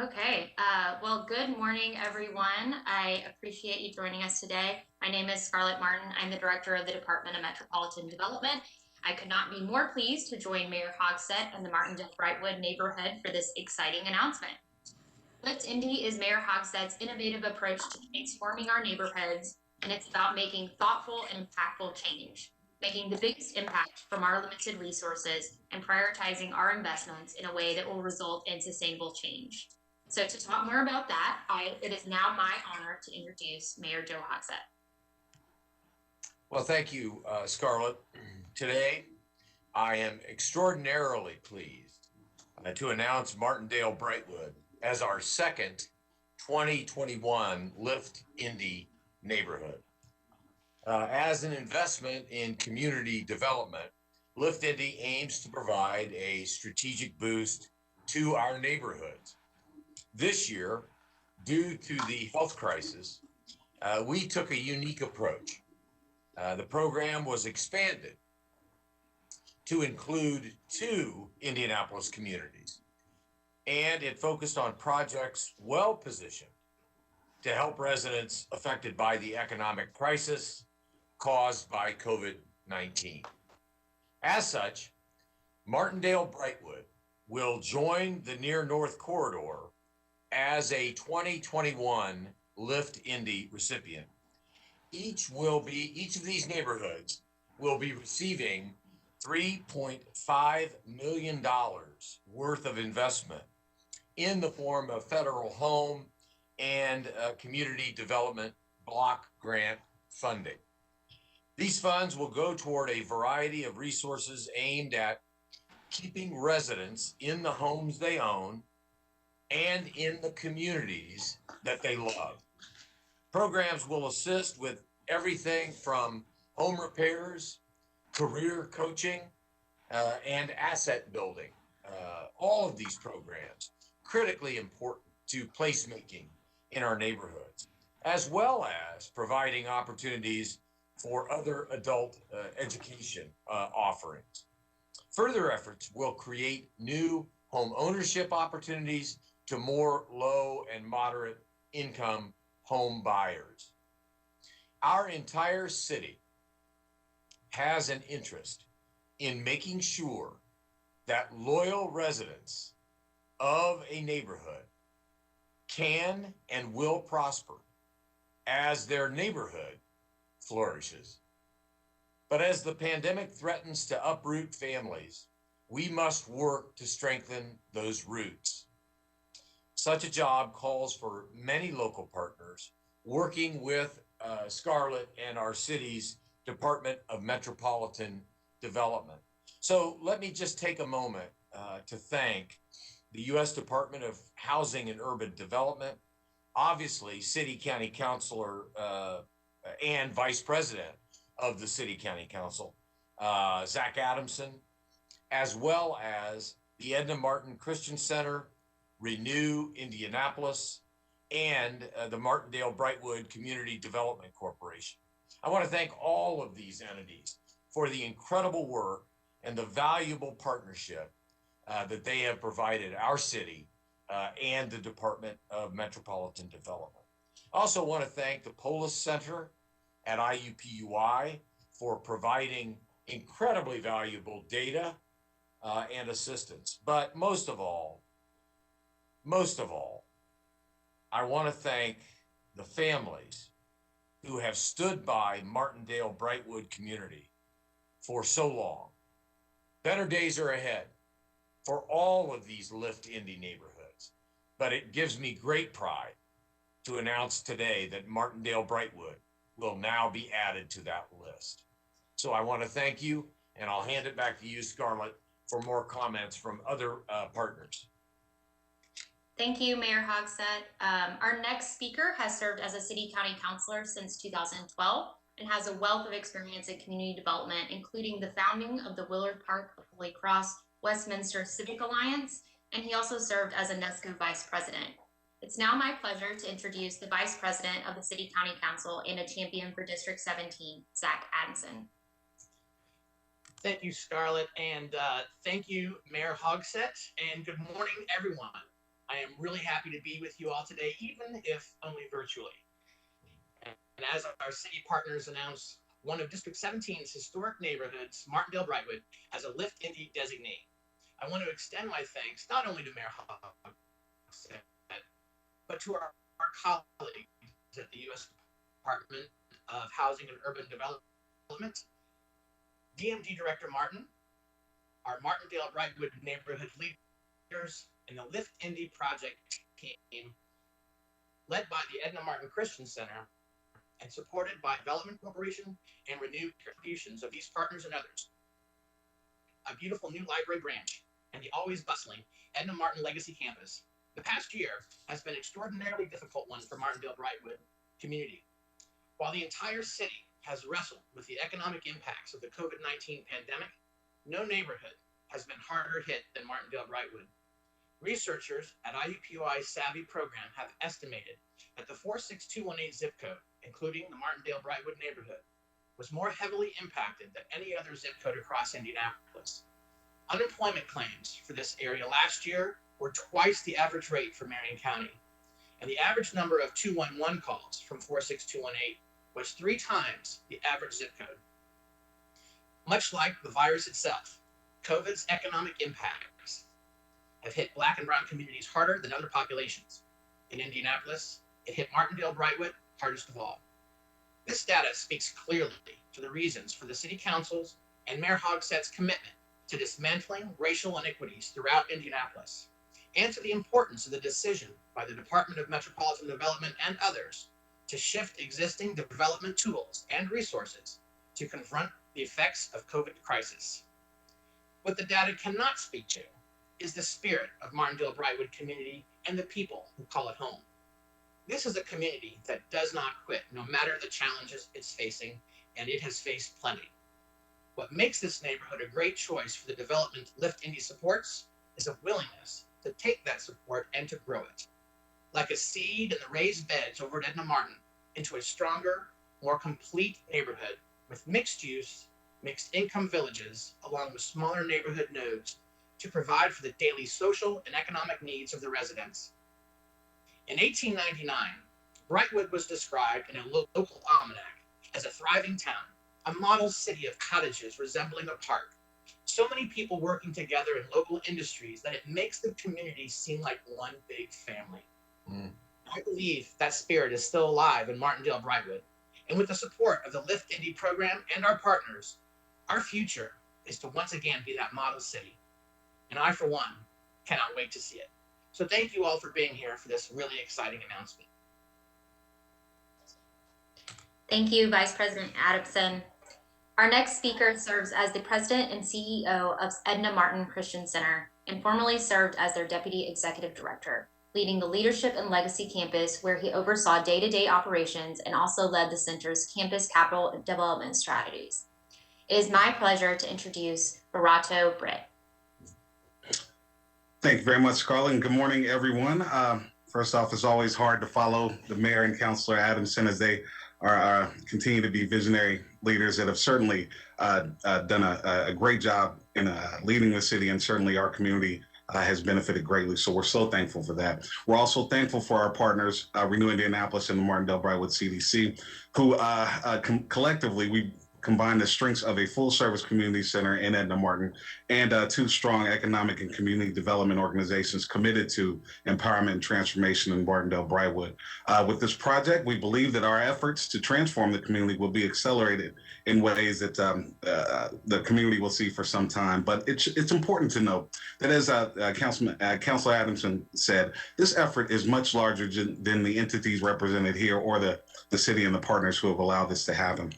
Okay. Well, good morning, everyone. I appreciate you joining us today. My name is Scarlett Martin. I'm the Director of the Department of Metropolitan Development. I could not be more pleased to join Mayor Hogsett and the Martindale Brightwood neighborhood for this exciting announcement. Lift Indy is Mayor Hogsett's innovative approach to transforming our neighborhoods, and it's about making thoughtful and impactful change, making the biggest impact from our limited resources, and prioritizing our investments in a way that will result in sustainable change. So, to talk more about that, it is now my honor to introduce Mayor Joe Hogsett. Well, thank you, Scarlett. Today, I am extraordinarily pleased to announce Martindale Brightwood as our second 2021 Lift Indy neighborhood. As an investment in community development, Lift Indy aims to provide a strategic boost to our neighborhoods. This year, due to the health crisis, we took a unique approach. The program was expanded to include 2 Indianapolis communities, and it focused on projects well positioned to help residents affected by the economic crisis caused by COVID-19. As such, Martindale Brightwood will join the Near North Corridor as a 2021 Lift Indy recipient. Each of these neighborhoods will be receiving $3.5 million worth of investment in the form of federal home and community development block grant funding. These funds will go toward a variety of resources aimed at keeping residents in the homes they own and in the communities that they love. Programs will assist with everything from home repairs, career coaching, and asset building. All of these programs critically important to placemaking in our neighborhoods, as well as providing opportunities for other adult education offerings. Further efforts will create new home ownership opportunities to more low and moderate income home buyers. Our entire city has an interest in making sure that loyal residents of a neighborhood can and will prosper as their neighborhood flourishes. But as the pandemic threatens to uproot families, we must work to strengthen those roots. Such a job calls for many local partners working with Scarlett and our city's Department of Metropolitan Development. So let me just take a moment to thank the U.S. Department of Housing and Urban Development, obviously City County Councilor and Vice President of the City County Council, Zach Adamson, as well as the Edna Martin Christian Center, Renew Indianapolis, and the Martindale Brightwood Community Development Corporation. I want to thank all of these entities for the incredible work and the valuable partnership that they have provided our city and the Department of Metropolitan Development. I also want to thank the Polis Center at IUPUI for providing incredibly valuable data and assistance. But most of all, I want to thank the families who have stood by Martindale Brightwood community for so long. Better days are ahead for all of these Lift Indy neighborhoods, but it gives me great pride to announce today that Martindale Brightwood will now be added to that list. So I want to thank you, and I'll hand it back to you, Scarlett, for more comments from other partners. Thank you, Mayor Hogsett. Our next speaker has served as a city county councilor since 2012 and has a wealth of experience in community development, including the founding of the Willard Park of Holy Cross Westminster Civic Alliance, and he also served as a NESCO vice president. It's now my pleasure to introduce the vice president of the City County Council and a champion for District 17, Zach Adamson. Thank you, Scarlett, and thank you, Mayor Hogsett, and good morning, everyone. I am really happy to be with you all today, even if only virtually. And as our city partners announce, one of District 17's historic neighborhoods, Martindale Brightwood, has a Lift Indy designee. I want to extend my thanks not only to Mayor Hogsett, but to our colleagues at the U.S. Department of Housing and Urban Development, DMD Director Martin, our Martindale Brightwood neighborhood leaders, and the Lift Indy project team, led by the Edna Martin Christian Center and supported by Development Corporation and renewed contributions of these partners and others. A beautiful new library branch and the always bustling Edna Martin Legacy Campus. The past year has been an extraordinarily difficult one for Martindale Brightwood community. While the entire city has wrestled with the economic impacts of the COVID-19 pandemic, no neighborhood has been harder hit than Martindale Brightwood. Researchers at IUPUI's Savvy program have estimated that the 46218 zip code, including the Martindale Brightwood neighborhood, was more heavily impacted than any other zip code across Indianapolis. Unemployment claims for this area last year were twice the average rate for Marion County, and the average number of 211 calls from 46218 was 3 times the average zip code. Much like the virus itself, COVID's economic impacts have hit Black and Brown communities harder than other populations. In Indianapolis, it hit Martindale Brightwood hardest of all. This data speaks clearly to the reasons for the City Council's and Mayor Hogsett's commitment to dismantling racial inequities throughout Indianapolis, and to the importance of the decision by the Department of Metropolitan Development and others to shift existing development tools and resources to confront the effects of COVID crisis. What the data cannot speak to is the spirit of Martindale Brightwood community and the people who call it home. This is a community that does not quit, no matter the challenges it's facing, and it has faced plenty. What makes this neighborhood a great choice for the development Lift Indy supports is a willingness to take that support and to grow it, like a seed in the raised beds over at Edna Martin, into a stronger, more complete neighborhood with mixed use, mixed income villages, along with smaller neighborhood nodes to provide for the daily social and economic needs of the residents. In 1899, Brightwood was described in a local almanac as a thriving town, a model city of cottages resembling a park, so many people working together in local industries that it makes the community seem like one big family. I believe that spirit is still alive in Martindale Brightwood, and with the support of the Lift Indy program and our partners, our future is to once again be that model city. And I, for one, cannot wait to see it. So thank you all for being here for this really exciting announcement. Thank you, Vice President Adamson. Our next speaker serves as the President and CEO of Edna Martin Christian Center and formerly served as their Deputy Executive Director, leading the Leadership and Legacy Campus, where he oversaw day-to-day operations and also led the center's campus capital development strategies. It is my pleasure to introduce Barato Britt. Thank you very much, Scarlett, and good morning, everyone. First off, it's always hard to follow the mayor and Councilor Adamson as they are continue to be visionary leaders that have certainly done a great job in leading the city, and certainly our community has benefited greatly. So we're so thankful for that. We're also thankful for our partners, Renew Indianapolis and the Martindale Brightwood CDC, who collectively we combine the strengths of a full-service community center in Edna Martin and 2 strong economic and community development organizations committed to empowerment and transformation in Martindale Brightwood. With this project, we believe that our efforts to transform the community will be accelerated in ways that the community will see for some time. But it's important to note that, as Councilor Adamson said, this effort is much larger than the entities represented here or the city and the partners who have allowed this to happen.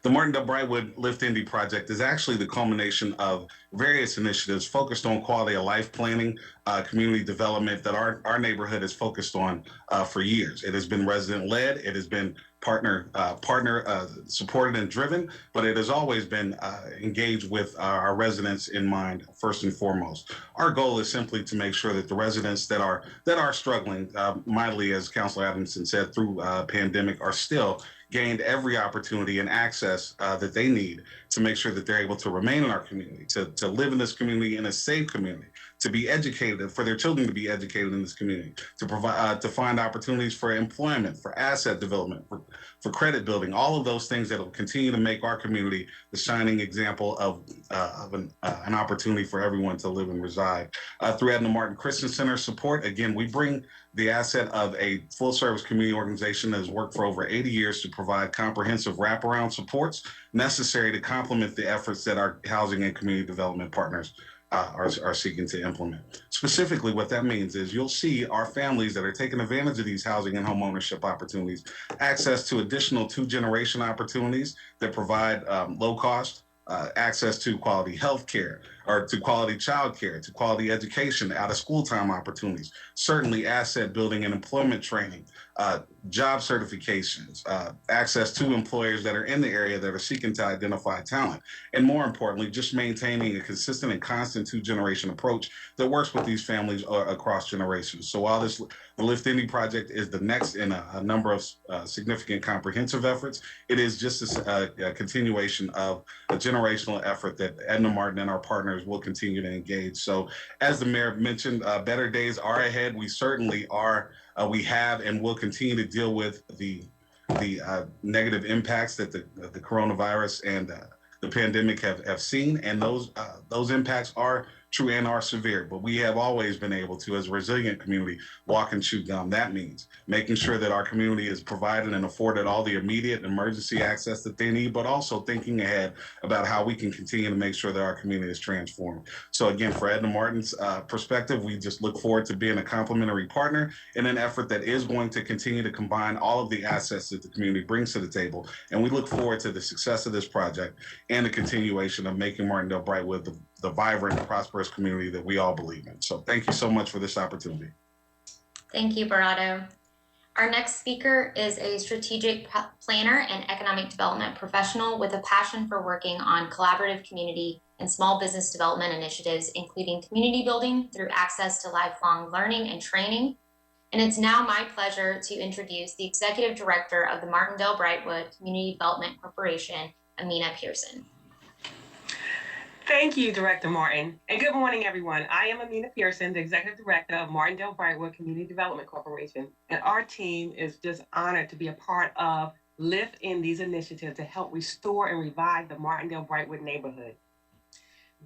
The Martindale Brightwood Lift Indy project is actually the culmination of various initiatives focused on quality of life planning, community development that our neighborhood has focused on for years. It has been resident-led, it has been partner supported and driven, but it has always been engaged with our residents in mind first and foremost. Our goal is simply to make sure that the residents that are struggling mightily, as Councilor Adamson said, through pandemic, are still gained every opportunity and access that they need to make sure that they're able to remain in our community, to live in this community in a safe community, to be educated, for their children to be educated in this community, to provide, to find opportunities for employment, for asset development, for credit building, all of those things that will continue to make our community the shining example of an opportunity for everyone to live and reside. Through Edna Martin Christian Center support, again, we bring the asset of a full-service community organization that has worked for over 80 years to provide comprehensive wraparound supports necessary to complement the efforts that our housing and community development partners are seeking to implement. Specifically, what that means is you'll see our families that are taking advantage of these housing and home ownership opportunities access to additional two-generation opportunities that provide low cost access to quality health care, or to quality child care, to quality education, out of school time opportunities, certainly asset building and employment training, job certifications, access to employers that are in the area that are seeking to identify talent, and more importantly, just maintaining a consistent and constant two-generation approach that works with these families across generations. So while the Lift Indy project is the next in a number of significant comprehensive efforts, it is just a continuation of a generational effort that Edna Martin and our partners will continue to engage. So as the mayor mentioned, better days are ahead. We certainly are. We have and will continue to deal with the negative impacts that the coronavirus and the pandemic have seen, and those impacts are true and are severe. But we have always been able to, as a resilient community, walk and chew gum. That means making sure that our community is provided and afforded all the immediate emergency access that they need, but also thinking ahead about how we can continue to make sure that our community is transformed. So again, for Edna Martin's perspective, we just look forward to being a complementary partner in an effort that is going to continue to combine all of the assets that the community brings to the table. And we look forward to the success of this project and the continuation of making Martindale Brightwood the vibrant, prosperous community that we all believe in. So thank you so much for this opportunity. Thank you, Barato. Our next speaker is a strategic planner and economic development professional with a passion for working on collaborative community and small business development initiatives, including community building through access to lifelong learning and training. And it's now my pleasure to introduce the Executive Director of the Martindale Brightwood Community Development Corporation, Amina Pearson. Thank you, Director Martin, and good morning, everyone. I am Amina Pearson, the Executive Director of Martindale Brightwood Community Development Corporation, and our team is just honored to be a part of Lift Indy's initiative to help restore and revive the Martindale Brightwood neighborhood.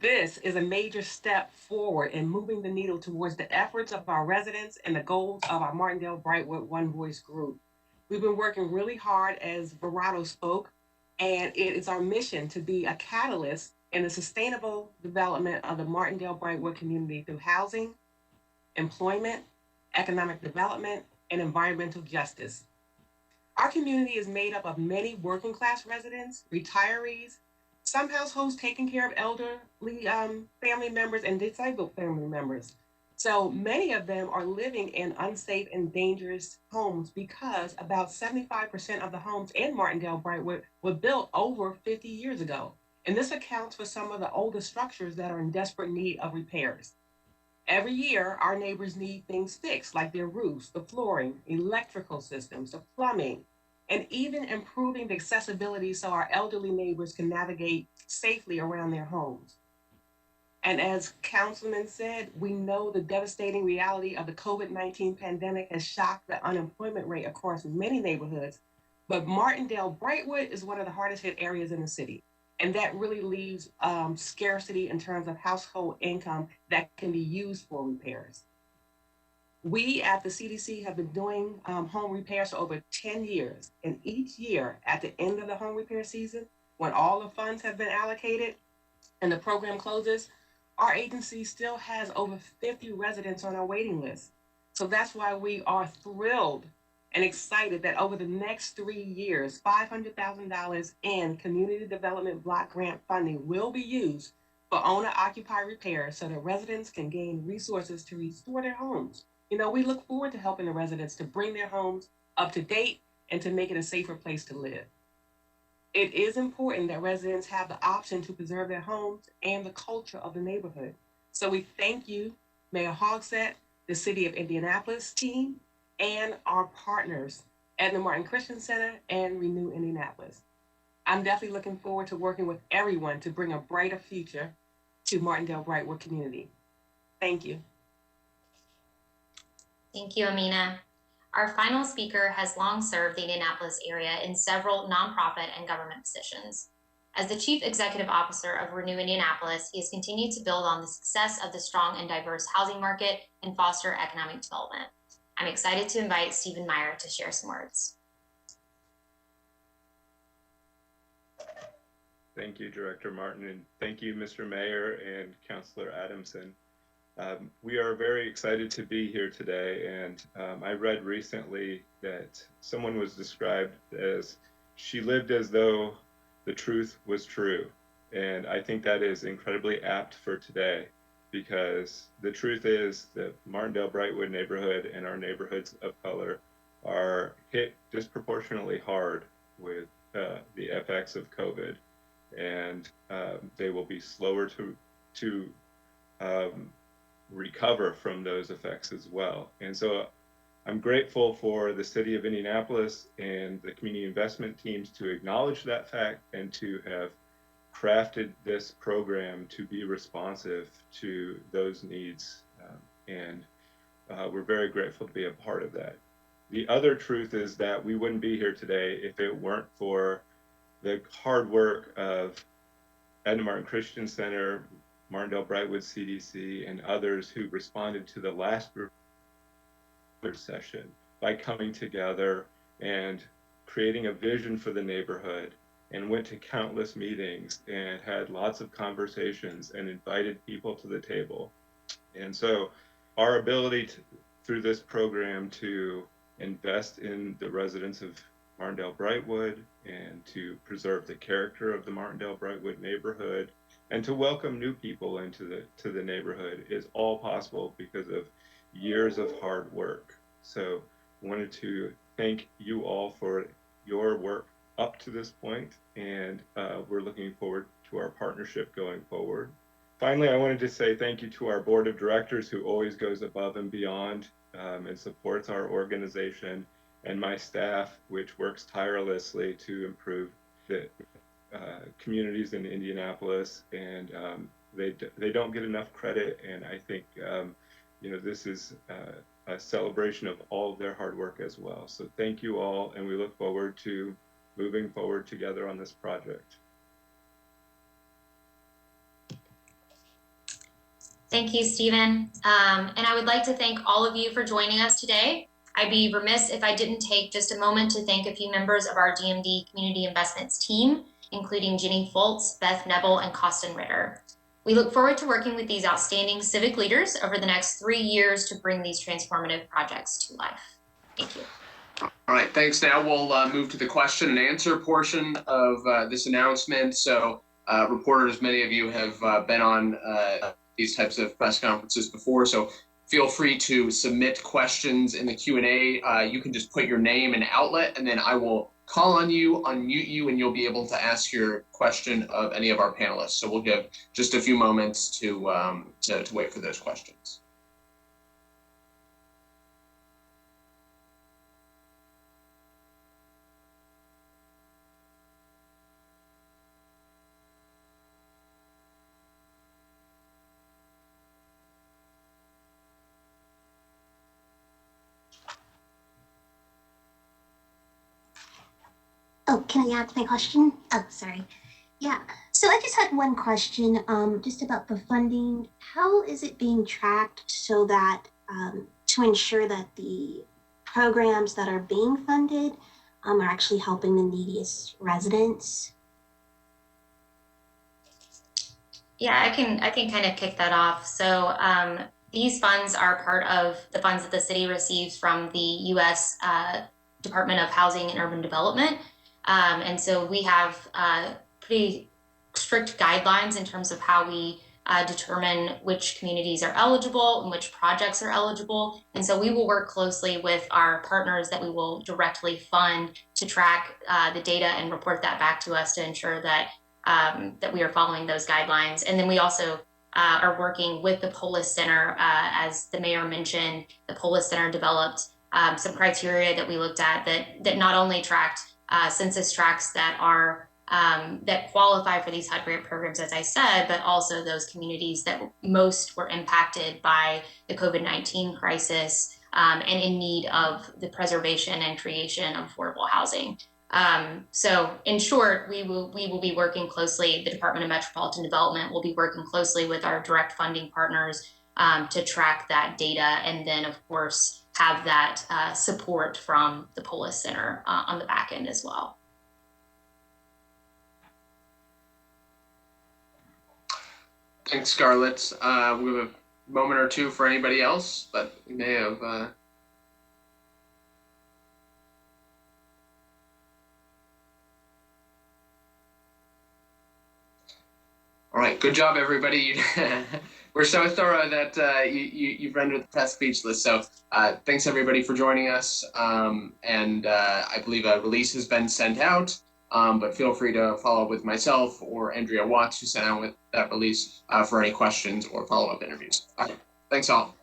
This is a major step forward in moving the needle towards the efforts of our residents and the goals of our Martindale Brightwood One Voice group. We've been working really hard, as Barato spoke, and it is our mission to be a catalyst in the sustainable development of the Martindale Brightwood community through housing, employment, economic development, and environmental justice. Our community is made up of many working class residents, retirees, some households taking care of elderly family members and disabled family members. So many of them are living in unsafe and dangerous homes because about 75% of the homes in Martindale Brightwood were built over 50 years ago. And this accounts for some of the older structures that are in desperate need of repairs. Every year, our neighbors need things fixed, like their roofs, the flooring, electrical systems, the plumbing, and even improving the accessibility so our elderly neighbors can navigate safely around their homes. And as Councilman said, we know the devastating reality of the COVID-19 pandemic has shocked the unemployment rate across many neighborhoods, but Martindale Brightwood is one of the hardest hit areas in the city. And that really leaves scarcity in terms of household income that can be used for repairs. We at the CDC have been doing home repairs for over 10 years. And each year at the end of the home repair season, when all the funds have been allocated and the program closes, our agency still has over 50 residents on our waiting list. So that's why we are thrilled and excited that over the next 3 years, $500,000 in community development block grant funding will be used for owner-occupied repairs so that residents can gain resources to restore their homes. You know, we look forward to helping the residents to bring their homes up to date and to make it a safer place to live. It is important that residents have the option to preserve their homes and the culture of the neighborhood. So we thank you, Mayor Hogsett, the City of Indianapolis team, and our partners at the Martin Christian Center and Renew Indianapolis. I'm definitely looking forward to working with everyone to bring a brighter future to Martindale Brightwood community. Thank you. Thank you, Amina. Our final speaker has long served the Indianapolis area in several nonprofit and government positions. As the Chief Executive Officer of Renew Indianapolis, he has continued to build on the success of the strong and diverse housing market and foster economic development. I'm excited to invite Stephen Meyer to share some words. Thank you, Director Martin, and thank you, Mr. Mayor and Councilor Adamson. We are very excited to be here today, and I read recently that someone was described as, she lived as though the truth was true. And I think that is incredibly apt for today, because the truth is that Martindale Brightwood neighborhood and our neighborhoods of color are hit disproportionately hard with the effects of COVID. And they will be slower to recover from those effects as well. And so I'm grateful for the city of Indianapolis and the community investment teams to acknowledge that fact and to have crafted this program to be responsive to those needs. We're very grateful to be a part of that. The other truth is that we wouldn't be here today if it weren't for the hard work of Edna Martin Christian Center, Martindale Brightwood CDC, and others who responded to the last session by coming together and creating a vision for the neighborhood, and went to countless meetings and had lots of conversations and invited people to the table. And so our ability to, through this program, to invest in the residents of Martindale Brightwood and to preserve the character of the Martindale Brightwood neighborhood and to welcome new people into the neighborhood is all possible because of years of hard work. So I wanted to thank you all for your work up to this point, and we're looking forward to our partnership going forward. Finally, I wanted to say thank you to our board of directors who always goes above and beyond and supports our organization, and my staff, which works tirelessly to improve the communities in Indianapolis, and they don't get enough credit, and I think this is a celebration of all of their hard work as well. So thank you all, and we look forward to moving forward together on this project. Thank you, Stephen. And I would like to thank all of you for joining us today. I'd be remiss if I didn't take just a moment to thank a few members of our DMD Community Investments team, including Ginny Foltz, Beth Nebel, and Costin Ritter. We look forward to working with these outstanding civic leaders over the next 3 years to bring these transformative projects to life. Thank you. All right, thanks. Now we'll move to the question and answer portion of this announcement. So reporters, many of you have been on these types of press conferences before, so feel free to submit questions in the Q&A. You can just put your name and outlet, and then I will call on you, unmute you, and you'll be able to ask your question of any of our panelists. So we'll give just a few moments to wait for those questions. Oh, can I ask my question? Oh, sorry. Yeah, so I just had one question just about the funding. How is it being tracked so that to ensure that the programs that are being funded are actually helping the neediest residents? Yeah, I can kind of kick that off. So these funds are part of the funds that the city receives from the U.S. Department of Housing and Urban Development. And so we have pretty strict guidelines in terms of how we determine which communities are eligible and which projects are eligible. And so we will work closely with our partners that we will directly fund to track the data and report that back to us to ensure that that we are following those guidelines. And then we also are working with the Polis Center. As the mayor mentioned, the Polis Center developed some criteria that we looked at that not only tracked census tracts that are that qualify for these HUD grant programs, as I said, but also those communities that most were impacted by the COVID-19 crisis and in need of the preservation and creation of affordable housing. So in short, we will be working closely, the Department of Metropolitan Development will be working closely with our direct funding partners to track that data, and then of course have that support from the Polis Center on the back end as well. Thanks, Scarlett. We have a moment or two for anybody else, but we may have. All right, good job, everybody. We're so thorough that you've rendered the press speechless. So thanks, everybody, for joining us. And I believe a release has been sent out. But feel free to follow up with myself or Andrea Watts, who sent out with that release, for any questions or follow-up interviews. Thanks all.